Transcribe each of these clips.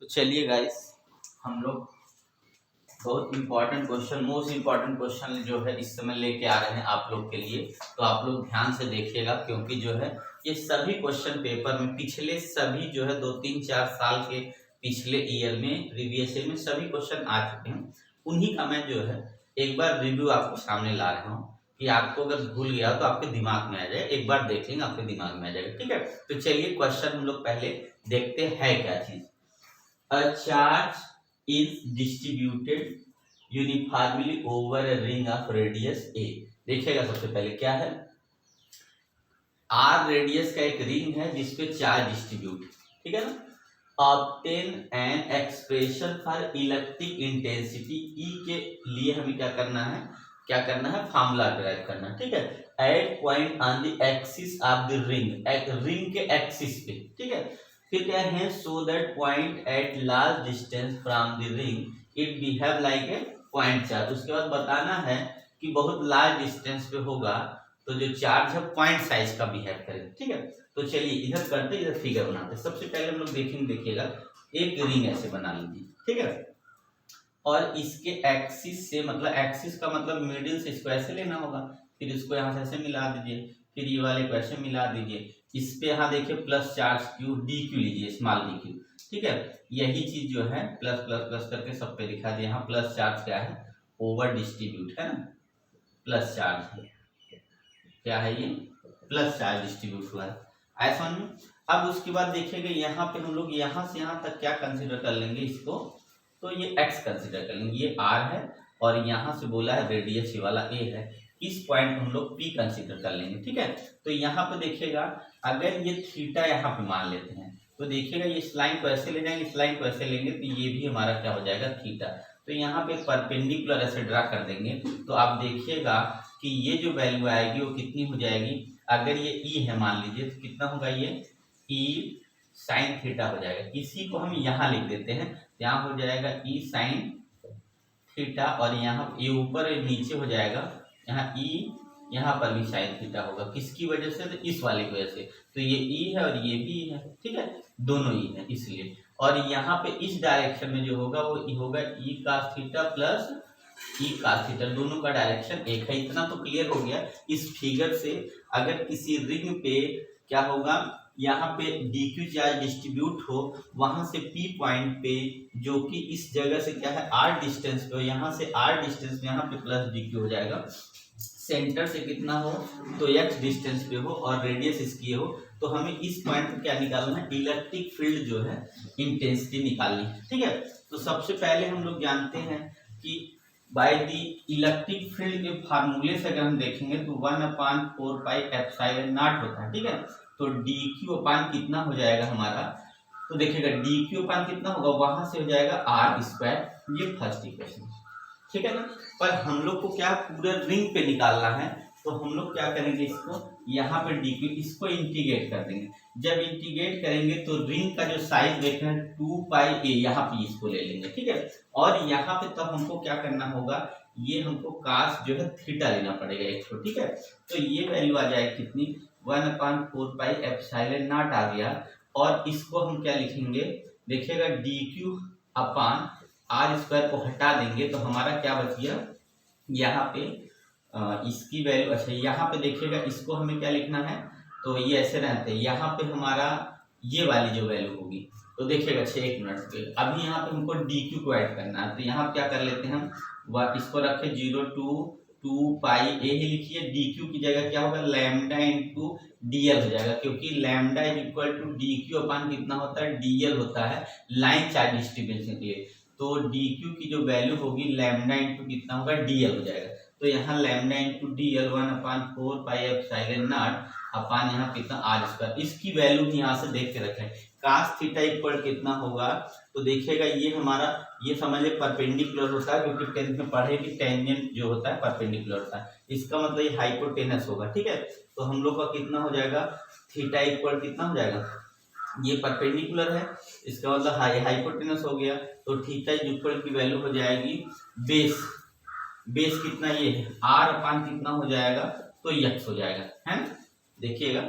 तो चलिए गाइस, हम लोग बहुत important question, most important question जो है इस समय लेके आ रहे हैं आप लोग के लिए। तो आप लोग ध्यान से देखिएगा, क्योंकि जो है ये सभी क्वेश्चन पेपर में पिछले सभी जो है 2-3-4 साल के पिछले ईयर में प्रीवियस ईयर में सभी क्वेश्चन आ चुके हैं। उन्हीं का मैं जो है एक बार रिव्यू आपके सामने ला रहा हूँ कि आपको अगर भूल गया तो आपके दिमाग में आ जाए। एक बार देख लेंगे, आपके दिमाग में आ जाएगा। ठीक है, तो चलिए क्वेश्चन हम लोग पहले देखते हैं क्या चीज। A charge is distributed uniformly over a ring of radius a। देखिएगा, सबसे पहले क्या है, r रेडियस का एक रिंग है जिसपे चार्ज डिस्ट्रीब्यूट, ठीक है ना। Obtain an expression for electric intensity, E के लिए हमें क्या करना है, फार्मूला डिराइव करना है। ठीक है, at point on the axis of the ring, ring के एक्सिस पे। ठीक है, फिर क्या है, so that point at large distance from the ring it behave like a point charge. उसके बाद बताना है कि बहुत लार्ज डिस्टेंस पे होगा तो जो चार्ज है पॉइंट साइज का बिहेव करेगा। ठीक है, तो चलिए इधर करते, इधर फिगर बनाते। सबसे पहले हम लोग देखेंगे, देखिएगा एक रिंग ऐसे बना लीजिए। ठीक है, और इसके एक्सिस से, मतलब एक्सिस का मतलब मिडिल से इसको ऐसे लेना होगा, फिर इसको यहाँ से ऐसे मिला दीजिए, फिर ये वाले को ऐसे मिला दीजिए। इस पे यहाँ देखिए plus charge Q, D Q लीजिए, स्मॉल डी क्यू। ठीक है, यही चीज जो है प्लस प्लस प्लस करके सब पे दिखा दिया। यहाँ प्लस चार्ज क्या है, ओवर डिस्ट्रीब्यूट है ना, प्लस चार्ज है, क्या है ये, प्लस चार्ज डिस्ट्रीब्यूट हुआ है ऐसा में। अब उसके बाद देखिएगा यहाँ पे हम लोग यहाँ से यहाँ तक क्या कंसीडर कर लेंगे इसको, तो ये x कंसीडर कर लेंगे, ये r है और यहाँ से बोला है रेडियस ये वाला a है। इस पॉइंट को हम लोग p कंसीडर कर लेंगे। ठीक है, तो यहाँ पे देखिएगा अगर ये थीटा यहाँ पे मान लेते हैं तो देखिएगा ये इस लाइन को ऐसे ले जाएंगे, इस लाइन को ऐसे लेंगे तो ये भी हमारा क्या हो जाएगा, थीटा। तो यहाँ पे परपेंडिकुलर ऐसे ड्रा कर देंगे तो आप देखिएगा कि ये जो वैल्यू आएगी वो कितनी हो जाएगी। अगर ये ई है मान लीजिए तो कितना होगा, ये ई साइन थीटा हो जाएगा। इसी को हम यहाँ लिख देते हैं, यहाँ हो जाएगा ई साइन थीटा, और यहाँ ये ऊपर नीचे हो जाएगा, यहाँ ई, यहाँ पर भी साइन थीटा होगा। किसकी वजह से, तो इस वाले की वजह से। तो ये ई है और ये भी है, ठीक है, दोनों ई है इसलिए। और यहाँ पे इस डायरेक्शन में जो होगा वो होगा ई कास थीटा प्लस ई कास थीटा, दोनों का डायरेक्शन एक है। इतना तो क्लियर हो गया इस फिगर से। अगर किसी रिंग पे क्या होगा, यहाँ पे dq चार्ज डिस्ट्रीब्यूट हो, वहां से p पॉइंट पे जो कि इस जगह से क्या है r डिस्टेंस पे हो, यहाँ से r डिस्टेंस में यहाँ पे प्लस dq हो जाएगा। सेंटर से कितना हो तो x डिस्टेंस पे हो और रेडियस इसकी हो, तो हमें इस पॉइंट पे क्या निकालना है, इलेक्ट्रिक फील्ड जो है इंटेंसिटी निकालनी है। ठीक है, तो सबसे पहले हम लोग जानते हैं कि बाय द इलेक्ट्रिक फील्ड के फार्मूले से अगर हम देखेंगे तो 1/4 पाई एप्सिलॉन नॉट होता है। ठीक है, तो डी क्यू अपान कितना हो जाएगा हमारा, तो देखिएगा डी क्यू अपान कितना होगा, वहां से हो जाएगा आर स्क्वायर। ये फर्स्ट इक्वेशन, ठीक है ना। पर हम लोग को क्या पूरा रिंग पे निकालना है, तो हम लोग क्या करेंगे, इसको यहाँ पे डी क्यू, इसको इंटीग्रेट कर देंगे। जब इंटीग्रेट करेंगे तो रिंग का जो साइज देख रहे हैं 2 पाई ए, यहाँ पे इसको ले लेंगे। ठीक है, और यहाँ पे तब हमको क्या करना होगा, ये हमको कास जो है थीटा लेना पड़ेगा एक तो। ठीक है, तो ये वैल्यू आ जाएगी कितनी, 1/4 पाई एप्सिलॉन नॉट आ गया। और इसको हम क्या लिखेंगे, देखिएगा D Q upon R square को हटा देंगे तो हमारा क्या बच गया, यहाँ पे इसकी वैल्यू, अच्छा यहाँ पे देखिएगा इसको हमें क्या लिखना है, तो ये ऐसे रहते हैं। यहाँ पे हमारा ये वाली जो वैल्यू होगी, तो देखिएगा 1 मिनट पे अभी यहाँ पे हमको डी क्यू को ऐड करना है। तो यहाँ क्या कर लेते हैं हम, इसको रखे 0 to 2 पाई ए ही लिखिए, डी क्यू की जगह क्या होगा, लैम्डा इंटू डीएल हो जाएगा, क्योंकि lambda is equal to D Q upon कितना होता है, डीएल होता है लाइन चार्ज डिस्ट्रीब्यूशन के लिए। तो डी क्यू की जो वैल्यू होगी लैम्डा इंटू कितना होगा, डीएल हो जाएगा। तो यहाँ lambda into DL 1/4 pi epsilon not upon यहाँ कितना आर स्क्वायर। इसकी वैल्यू भी यहाँ से देख के रखें, कास थीटा इक्वल कितना होगा, तो देखिएगा ये हमारा, ये समझिए परपेंडिकुलर होता है, क्योंकि 10th में पढ़े कि टेंजेंट जो होता है परपेंडिकुलर होता है, इसका मतलब ये हाइपोटेनस होगा। ठीक है, तो हम लोग का कितना हो जाएगा, थीटा इक्वल कितना हो जाएगा, ये परपेंडिकुलर है, इसका मतलब हाइपोटेनस हो गया। तो थीटा इक्वल की वैल्यू हो जाएगी बेस, बेस कितना ये है, आर अपान कितना हो जाएगा, तो यक्स हो जाएगा, है ना। देखिएगा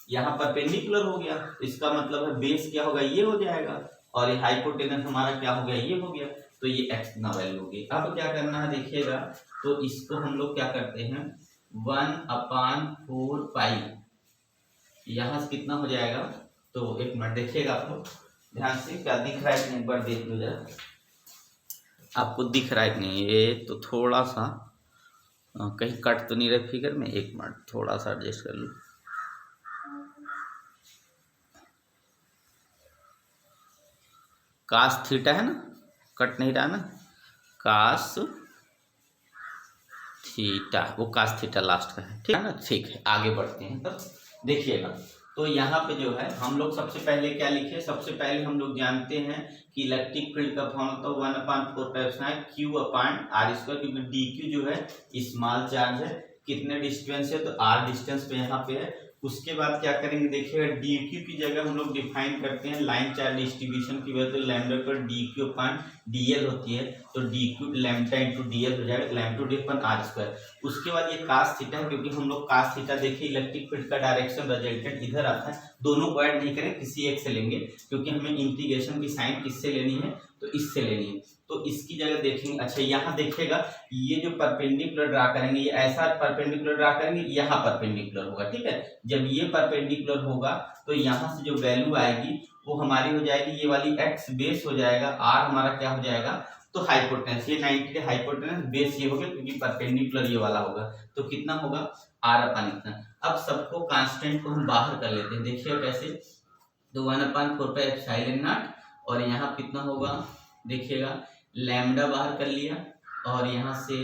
यहाँ परपेंडिकुलर हो गया, इसका मतलब है बेस क्या होगा, ये हो जाएगा, और ये हाइपोटेनस हमारा क्या हो गया, ये हो गया, तो ये x ना वैल्यू होगी। अब क्या करना है देखिएगा, तो इसको हम लोग क्या करते हैं 1/4 पाई, यहाँ से कितना हो जाएगा, तो एक मिनट देखिएगा, आपको ध्यान से क्या दिख रहा है कि एक बार देख लो जरा, आपको दिख रहा है कि नहीं, ये तो थोड़ा सा कहीं कट तो नहीं रहे फिगर में, एक मिनट थोड़ा सा एडजस्ट कर लूँ। कास थीटा है ना, कट नहीं रहा ना, कास थीटा, वो कास थीटा लास्ट का है, ठीक है ना। ठीक है, आगे बढ़ते हैं। तब देखिएगा, तो यहाँ पे जो है हम लोग सबसे पहले क्या लिखे, सबसे पहले हम लोग जानते हैं कि इलेक्ट्रिक फील्ड का फॉर्मूला तो 1/4 क्यू अपान आर स्क्वायर, क्योंकि डी क्यू जो है स्मॉल चार्ज है, कितने डिस्टेंस है, तो आर डिस्टेंस पे यहाँ पे है। उसके बाद क्या करेंगे देखिएगा, डी क्यू की जगह हम लोग डिफाइन करते हैं लाइन चार्ज डिस्ट्रीब्यूशन की वजह, तो लैम्डा पर D Q upon D L होती है, तो D Q lambda into D L हो जाएगा, lambda D upon R square. उसके बाद ये कास थीटा है, क्योंकि हम लोग कास थीटा देखिए इलेक्ट्रिक फील्ड का डायरेक्शन रिजल्टेंट इधर आता है, दोनों को ऐड नहीं करें, किसी एक से लेंगे, क्योंकि हमें इंटीग्रेशन की साइन किससे लेनी है, तो इससे लेनी है, तो इसकी जगह देखेंगे। अच्छा यहाँ देखिएगा, ये जो परपेंडिकुलर ड्रा करेंगे, ये ऐसा परपेंडिकुलर ड्रा करेंगे, यहाँ परपेंडिकुलर होगा, ठीक है। जब ये परपेंडिकुलर होगा तो यहाँ से जो वैल्यू आएगी वो हमारी हो जाएगी, ये वाली x बेस हो जाएगा, r हमारा क्या हो जाएगा, तो हाइपोटेनस, ये 90 का हाइपोटेनस, बेस ये हो गया क्योंकि परपेंडिकुलर ये वाला होगा, तो कितना होगा r अपान इतना। अब सबको कांस्टेंट को हम बाहर कर लेते हैं, देखिए कैसे, तो 1/4 पाई एप्सिलॉन नॉट, और यहाँ कितना होगा देखिएगा, लैम्डा बाहर कर लिया, और यहाँ से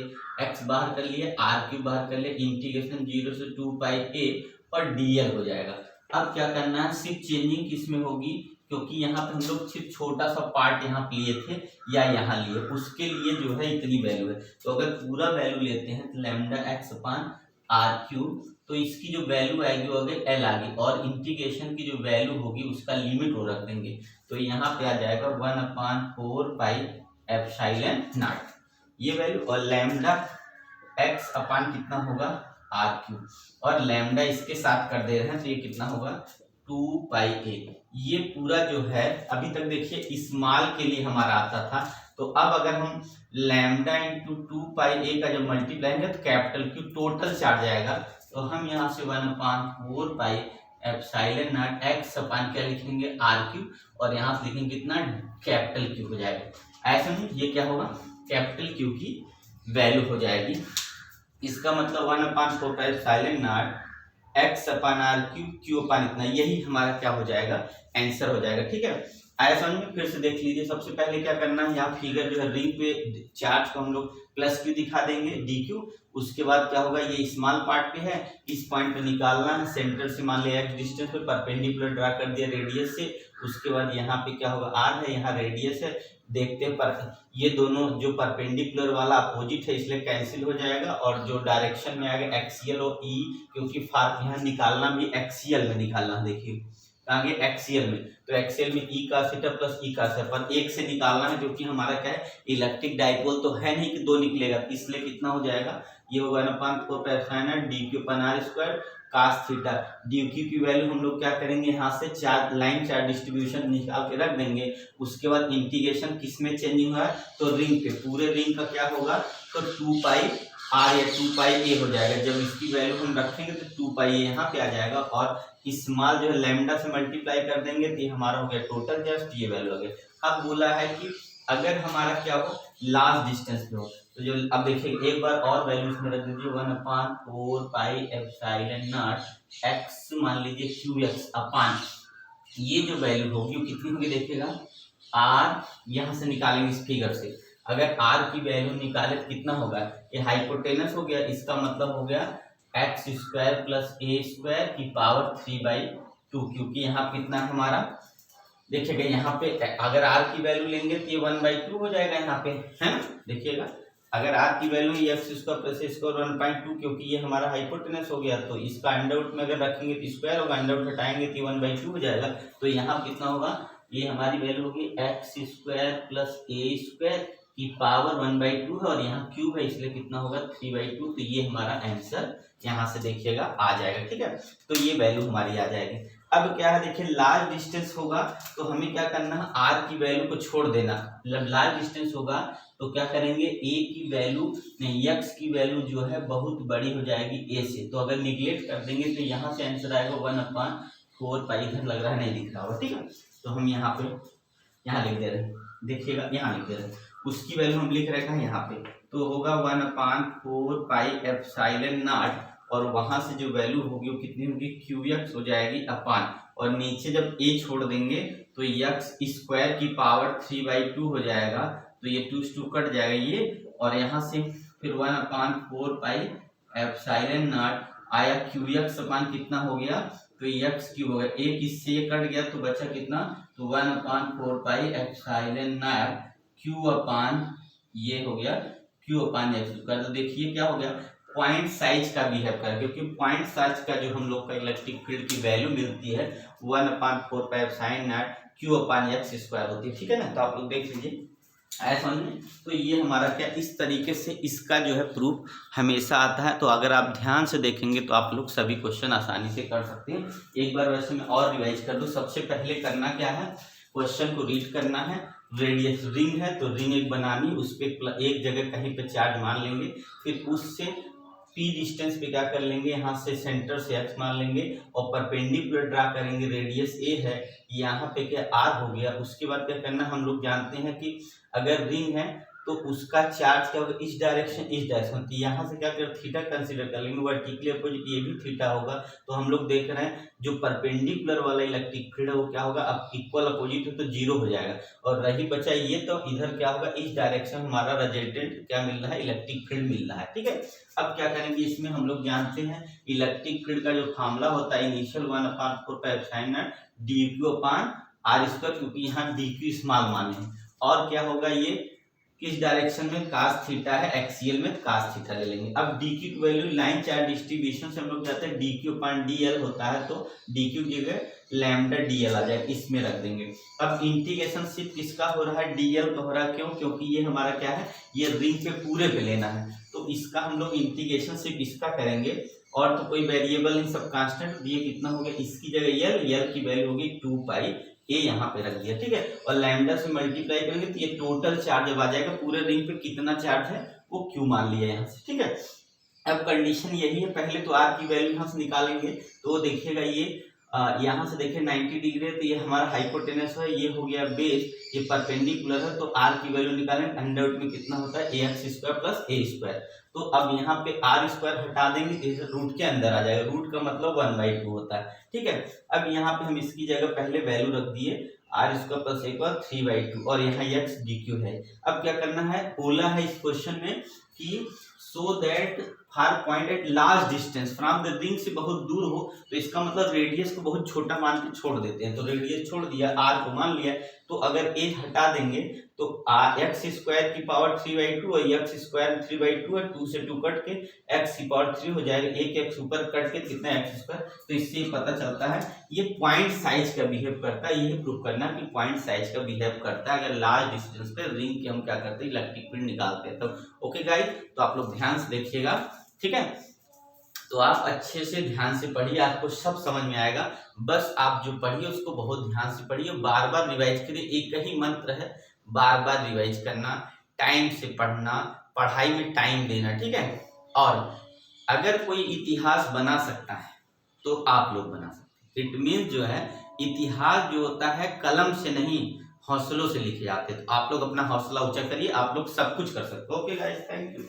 x बाहर कर लिया, r क्यूब बाहर कर लिया, इंटीग्रेशन 0 से 2 पाई a और dl हो जाएगा। अब क्या करना है, सिर्फ चेंजिंग किसमें होगी, क्योंकि यहाँ पे हम लोग सिर्फ छोटा सा पार्ट यहाँ पे लिए थे या यहाँ लिए, उसके लिए जो है इतनी वैल्यू है, तो अगर पूरा वैल्यू लेते हैं तो lambda x upon R cube, तो इसकी जो वैल्यू आएगी वो आगे एल आगे, और इंटीग्रेशन की जो वैल्यू होगी उसका लिमिट वो रख देंगे, तो यहाँ पे आ जाएगा 1/4 पाई एप्सिलॉन नॉट ये वैल्यू, और लैम्डा x अपान कितना होगा आर क्यूब, और लैम्डा इसके साथ कर दे रहे हैं तो ये कितना होगा 2 पाई a। ये पूरा जो है अभी तक देखिए स्मॉल के लिए हमारा आता था, तो अब अगर हम लैम्डा इंटू 2 पाई a का जब मल्टीप्लाई करेंगे तो कैपिटल क्यू टोटल चार्ज आएगा, तो हम यहाँ से 1/4 पाई एप्सिलॉन नॉट x अपान क्या लिखेंगे आर क्यूब, और यहाँ से लिखेंगे कितना कैपिटल क्यू हो जाएगा, ऐसे में ये क्या होगा कैपिटल क्यू की वैल्यू हो जाएगी। इसका मतलब 1/4 pi epsilon not x upon R cube Q upon इतना, यही हमारा क्या हो जाएगा आंसर हो जाएगा, ठीक है। आया समझ में, फिर से देख लीजिए, सबसे पहले क्या करना है, यहाँ फिगर जो है रिंग पे चार्ज को हम लोग प्लस क्यू दिखा देंगे डी क्यू, उसके बाद क्या होगा, ये स्मॉल पार्ट पे है, इस पॉइंट पे निकालना है, सेंटर से मान लिया x डिस्टेंस पे परपेंडिकुलर ड्रा कर दिया रेडियस से, उसके बाद यहाँ पे क्या होगा r है, यहाँ रेडियस है, देखते हैं पर ये दोनों जो परपेंडिकुलर वाला अपोजिट है इसलिए कैंसिल हो जाएगा, और जो डायरेक्शन में आएगा एक्सियल और ई, क्योंकि यहाँ निकालना भी एक्सियल में निकालना, देखिए आगे एक्सियल में, तो एक्सियल में ई का थीटा प्लस ई का थीटा, पर एक से निकालना है, क्योंकि हमारा क्या है इलेक्ट्रिक डाइपोल तो है नहीं कि दो निकलेगा, इसलिए कितना हो जाएगा, ये होगा 1/4 pi epsilon D Q upon R square cos theta, D Q की वैल्यू हम लोग क्या करेंगे, यहाँ से चार लाइन चार्ज डिस्ट्रीब्यूशन निकाल के रख देंगे, उसके बाद इंटीग्रेशन किस में चेंजिंग हुआ है, तो रिंग पे, पूरे रिंग का क्या होगा, तो 2 पाई आर या 2 पाई ए हो जाएगा, जब इसकी वैल्यू हम रखेंगे तो 2 पाई ए यहाँ पे आ जाएगा, और स्मॉल जो है लैम्डा से मल्टीप्लाई कर देंगे तो ये हमारा हो गया टोटल जस्ट ये वैल्यू हो गया। अब बोला है कि अगर हमारा क्या हो लास्ट डिस्टेंस पे हो, तो जो अब देखिए एक बार और वैल्यू इसमें रख दीजिए 1/4 पाई एप्सिलॉन नॉट एक्स मान लीजिए क्यू एक्स अपान, ये जो वैल्यू होगी वो कितनी होगी देखिएगा, आर यहाँ से निकालेंगे इस फिगर से, अगर आर की वैल्यू निकाले तो कितना होगा, ये हाइपोटेनस हो गया, इसका मतलब हो गया एक्स स्क्वायर प्लस ए स्क्वायर की पावर 3/2, क्योंकि यहाँ कितना हमारा देखिएगा, यहाँ पे अगर r की वैल्यू लेंगे तो ये 1/2 हो जाएगा यहाँ पे, है ना, देखिएगा अगर r की value x square plus square 1/2, क्योंकि ये हमारा हाइपोटेनस हो गया, तो इसका अंडर रूट में अगर रखेंगे तो स्क्वायर होगा, अंडर रूट हटाएंगे तो 1/2 हो जाएगा, तो यहाँ कितना होगा, ये हमारी वैल्यू होगी एक्स स्क्वायर प्लस ए स्क्वायर की पावर 1/2 है, और यहाँ क्यूब है इसलिए कितना होगा 3/2, तो ये हमारा आंसर यहाँ से देखिएगा आ जाएगा, ठीक है, तो ये वैल्यू हमारी आ जाएगी। अब क्या है देखिए, लार्ज डिस्टेंस होगा तो हमें क्या करना है, आर की वैल्यू को छोड़ देना। मतलब लार्ज डिस्टेंस होगा तो क्या करेंगे, ए की वैल्यू नहीं, एक्स की वैल्यू जो है बहुत बड़ी हो जाएगी ए से। तो अगर निगलेक्ट कर देंगे तो यहाँ से आंसर आएगा 1/4 पाई। इधर लग रहा है नहीं दिख रहा होगा, ठीक है। तो हम यहाँ पे यहाँ लिख दे रहे हैं, देखिएगा यहाँ लिख दे रहे हैं, उसकी वैल्यू हम लिख रहे हैं यहाँ पे, तो होगा 1/4 पाई एप्सिलॉन नॉट, और वहां से जो वैल्यू होगी वो कितनी होगी, QX हो जाएगी अपान, और नीचे जब a छोड़ देंगे तो x स्क्वायर की पावर 3/2 हो जाएगा। तो ये 2 से 2 कट जाएगा ये, और यहाँ से फिर 1/4 पाई एप्सिलॉन नॉट आया, QX अपान कितना हो गया, तो x क्यूब हो गया, एक इससे ये कट गया तो बचा कितना, तो 1/4 पाई एप्सिलॉन नॉट Q अपान ये हो गया Q अपान x स्क्वायर। तो देखिए क्या हो गया, पॉइंट साइज का बिहेव कर, क्योंकि पॉइंट साइज का जो हम लोग का इलेक्ट्रिक फील्ड की वैल्यू मिलती है 1/4 epsilon not Q upon x square होती है, ठीक है ना। तो आप लोग देख लीजिए आया समझ में। तो ये हमारा क्या, इस तरीके से इसका जो है प्रूफ हमेशा आता है। तो अगर आप ध्यान से देखेंगे तो आप लोग सभी क्वेश्चन आसानी से कर सकते हैं। एक बार वैसे मैं और रिवाइज कर दूं, सबसे पहले करना क्या है, क्वेश्चन को रीड करना है। रेडियस रिंग है तो रिंग एक बनानी, उस पर एक जगह कहीं पे चार्ज मान लेंगे, फिर उससे p डिस्टेंस पे क्या कर लेंगे, यहाँ से सेंटर से x मान लेंगे और परपेंडिकुलर ड्रा करेंगे, रेडियस a है, यहाँ पे क्या r हो गया। उसके बाद क्या करना, हम लोग जानते हैं कि अगर रिंग है तो उसका चार्ज क्या होगा, इस डायरेक्शन तो यहाँ से क्या कर थीटा कंसीडर कर लेंगे, वर्टिकली अपोजिट ये भी थीटा होगा। तो हम लोग देख रहे हैं जो परपेंडिकुलर वाला इलेक्ट्रिक फील्ड है वो क्या होगा, अब इक्वल अपोजिट है तो 0 हो जाएगा, और रही बचा ये, तो इधर क्या होगा, इस डायरेक्शन हमारा रिजल्टेंट क्या मिल रहा है, इलेक्ट्रिक फील्ड मिल रहा है, ठीक है। अब क्या करेंगे, इसमें हम लोग जानते हैं इलेक्ट्रिक फील्ड का जो फार्मूला होता है initial 1/4 epsilon not dq upon r square, क्योंकि यहाँ dq स्मॉल माने हैं। और क्या होगा, ये किस डायरेक्शन में, cos थीटा है, एक्सियल में cos थीटा ले लेंगे। अब dq की वैल्यू लाइन चार्ज डिस्ट्रीब्यूशन से हम लोग जाते हैं, dq अपान dl होता है, तो dq की जगह लैम्डा dl आ जाएगा, इसमें रख देंगे। अब इंटीग्रेशन सिर्फ किसका हो रहा है, dl का हो रहा है, क्यों, क्योंकि ये हमारा क्या है, ये रिंग पे पूरे पे लेना है, तो इसका हम लोग इंटीग्रेशन सिर्फ इसका करेंगे, और तो कोई वेरिएबल नहीं, सब कांस्टेंट। ये कितना हो गया, इसकी जगह l की वैल्यू होगी 2 पाई, ए यहाँ पे रख दिया, ठीक है। और लैम्डा से मल्टीप्लाई करेंगे तो ये टोटल चार्ज जब आ जाएगा, पूरे रिंग पे कितना चार्ज है वो क्यू मान लिया यहाँ से, ठीक है। अब कंडीशन यही है, पहले तो आर की वैल्यू यहाँ से निकालेंगे, तो देखिएगा ये यहाँ से देखिए 90 डिग्री है, तो ये हमारा हाइपोटेनस है, ये हो गया बेस, ये परपेंडिकुलर है, तो आर की वैल्यू निकालेंगे, अंडर रूट में कितना होता है, ax square plus a square. तो अब यहाँ पे आर स्क्वायर हटा देंगे तो रूट के अंदर आ जाएगा, रूट का मतलब 1/2 होता है, ठीक है। अब यहाँ पे हम इसकी जगह पहले वैल्यू रख दिए, आर स्क्वायर प्लस एक बार 3/2, और यहाँ x dq है। अब क्या करना है, बोला है इस क्वेश्चन में कि so that far point at large distance from the ring, से बहुत दूर हो, तो इसका मतलब रेडियस को बहुत छोटा मान के छोड़ देते हैं, तो रेडियस छोड़ दिया, आर को मान लिया, तो अगर ए हटा देंगे तो एक्स स्क्वायर की पावर 3/2 और एक्स स्क्वायर 3/2 है, 2 से 2 कट के एक्स की पावर 3 हो जाएगा, एक एक्स ऊपर कट के कितना एक्स स्क्वायर। तो इससे पता चलता है ये पॉइंट साइज का बिहेव करता है, यही प्रूव करना कि पॉइंट साइज का बिहेव करता है अगर लार्ज डिस्टेंस पे रिंग के हम क्या करते हैं, इलेक्ट्रिक फील्ड निकालते हैं। तब ओके गाइस, तो आप लोग ध्यान से देखिएगा, ठीक है। तो आप अच्छे से ध्यान से पढ़िए, आपको सब समझ में आएगा, बस आप जो पढ़िए उसको बहुत ध्यान से पढ़िए, बार बार रिवाइज करिए, एक ही मंत्र है, बार बार रिवाइज करना, टाइम से पढ़ना, पढ़ाई में टाइम देना, ठीक है। और अगर कोई इतिहास बना सकता है तो आप लोग बना सकते हैं। इट मीन्स जो है इतिहास जो होता है कलम से नहीं हौसलों से लिखे जाते हैं, तो आप लोग अपना हौसला ऊंचा करिए, आप लोग सब कुछ कर सकते हो। Okay guys, thank you.